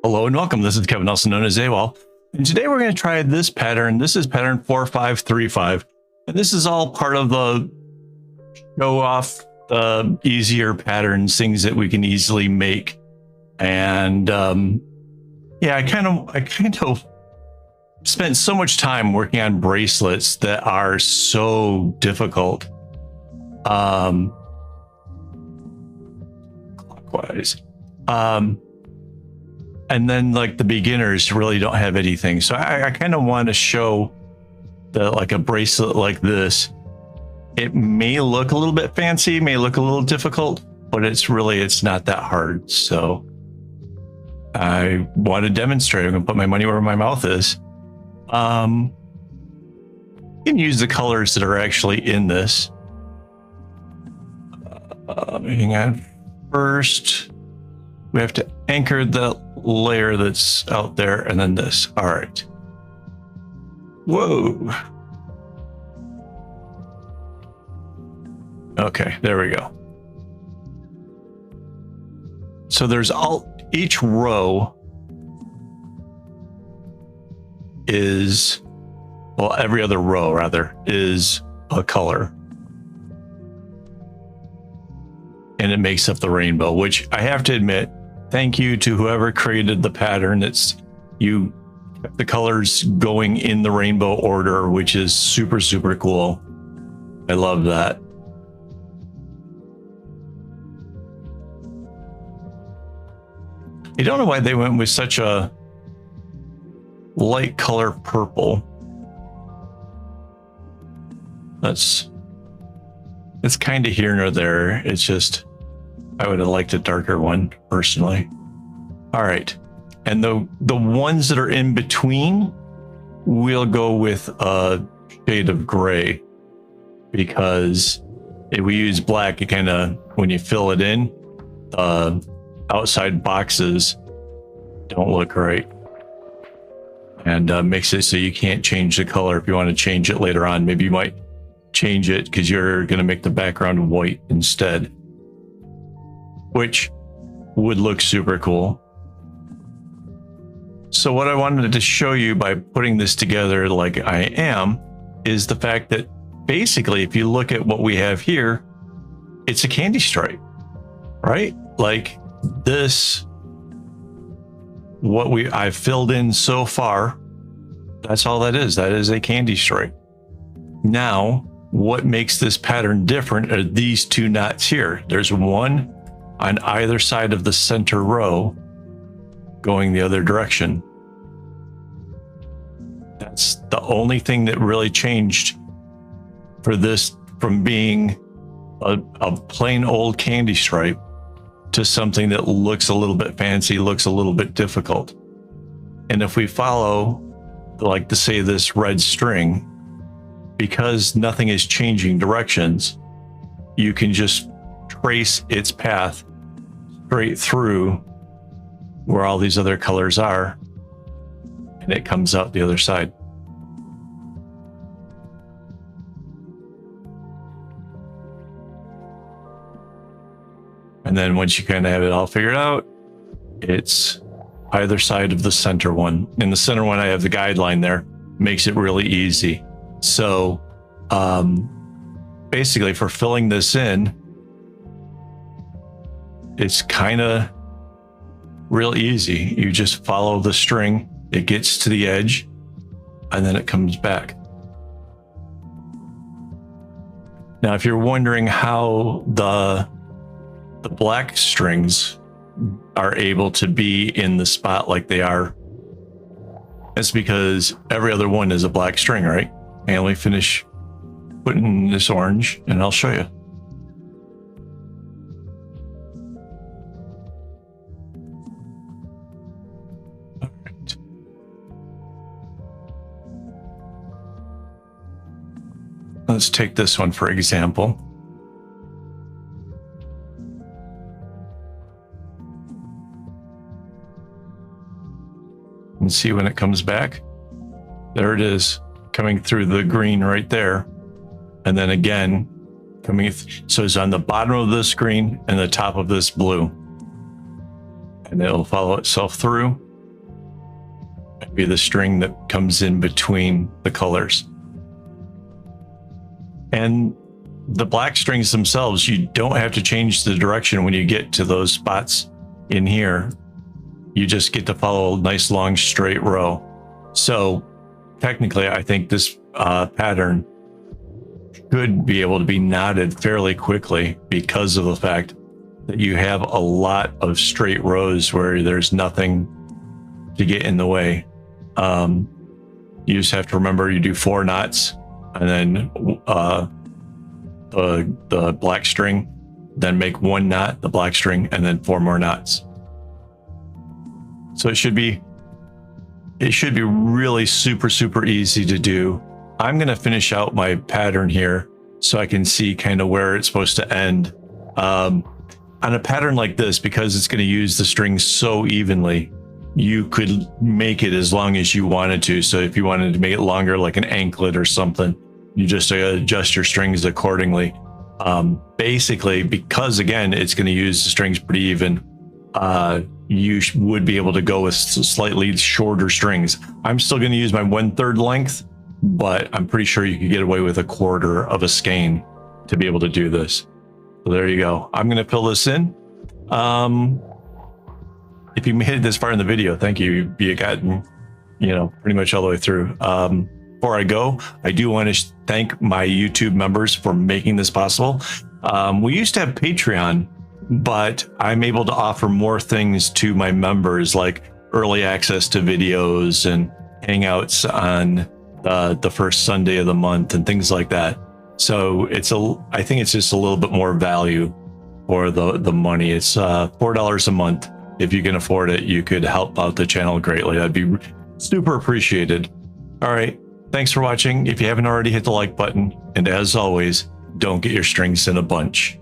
Hello and welcome. This is Kevin, also known as AWOL. And today we're going to try this pattern. This is pattern 4535. And this is all part of the show off the easier patterns, things that we can easily make. And yeah, I kind of spent so much time working on bracelets that are so difficult. Clockwise. And then like the beginners really don't have anything. So I kind of want to show that like a bracelet like this, it may look a little bit fancy, may look a little difficult, but it's not that hard. So I want to demonstrate. I'm going to put my money where my mouth is. You can use the colors that are actually in this. Hang on. First, we have to anchor the layer that's out there and then this. All right. Whoa. Okay, there we go. So there's each row is, well, every other row rather is a color. And it makes up the rainbow, which I have to admit, thank you to whoever created the pattern. It's you kept the colors going in the rainbow order, which is super, super cool. I love that. I don't know why they went with such a light color purple. It's kind of here nor there. It's just, I would have liked a darker one personally. All right. And the ones that are in between, we'll go with a shade of gray, because if we use black, it kind of, when you fill it in, outside boxes don't look right. And makes it so you can't change the color. If you want to change it later on, maybe you might change it because you're going to make the background white instead, which would look super cool. So what I wanted to show you by putting this together like I am is the fact that basically, if you look at what we have here, it's a candy stripe, right? Like this, what I've filled in so far, that's all that is. That is a candy stripe. Now, what makes this pattern different are these two knots here. There's one on either side of the center row going the other direction. That's the only thing that really changed for this from being a plain old candy stripe to something that looks a little bit fancy, looks a little bit difficult. And if we follow, like to say, this red string, because nothing is changing directions, you can just trace its path straight through where all these other colors are, and it comes out the other side. And then once you kind of have it all figured out, it's either side of the center one. In the center one, I have the guideline there, makes it really easy. So basically for filling this in, it's kind of real easy. You just follow the string, it gets to the edge, and then it comes back. Now, if you're wondering how the black strings are able to be in the spot like they are, it's because every other one is a black string, right? And let me finish putting this orange and I'll show you. All right. Let's take this one for example. And see when it comes back. There it is, coming through the green right there. And then again, coming, so it's on the bottom of this green and the top of this blue. And it'll follow itself through. be the string that comes in between the colors. And the black strings themselves, you don't have to change the direction when you get to those spots in here. You just get to follow a nice long straight row. So technically, I think this pattern should be able to be knotted fairly quickly because of the fact that you have a lot of straight rows where there's nothing to get in the way. You just have to remember you do 4 knots and then the black string, then make 1 knot, the black string, and then 4 more knots. So it should be really super easy to do. I'm going to finish out my pattern here so I can see kind of where it's supposed to end. On a pattern like this, because it's going to use the strings so evenly, you could make it as long as you wanted to. So if you wanted to make it longer, like an anklet or something, you just adjust your strings accordingly. Basically, because again, it's going to use the strings pretty even, you would be able to go with slightly shorter strings. I'm still going to use my 1/3 length, but I'm pretty sure you could get away with 1/4 of a skein to be able to do this. So there you go. I'm going to fill this in. If you made it this far in the video, thank you. You gotten, pretty much all the way through. Before I go, I do want to thank my YouTube members for making this possible. We used to have Patreon, but I'm able to offer more things to my members, like early access to videos and hangouts on the first Sunday of the month and things like that. So I think it's just a little bit more value for the money. It's $4 a month. If you can afford it, you could help out the channel greatly. That'd be super appreciated. All right. Thanks for watching. If you haven't already, hit the like button. And as always, don't get your strings in a bunch.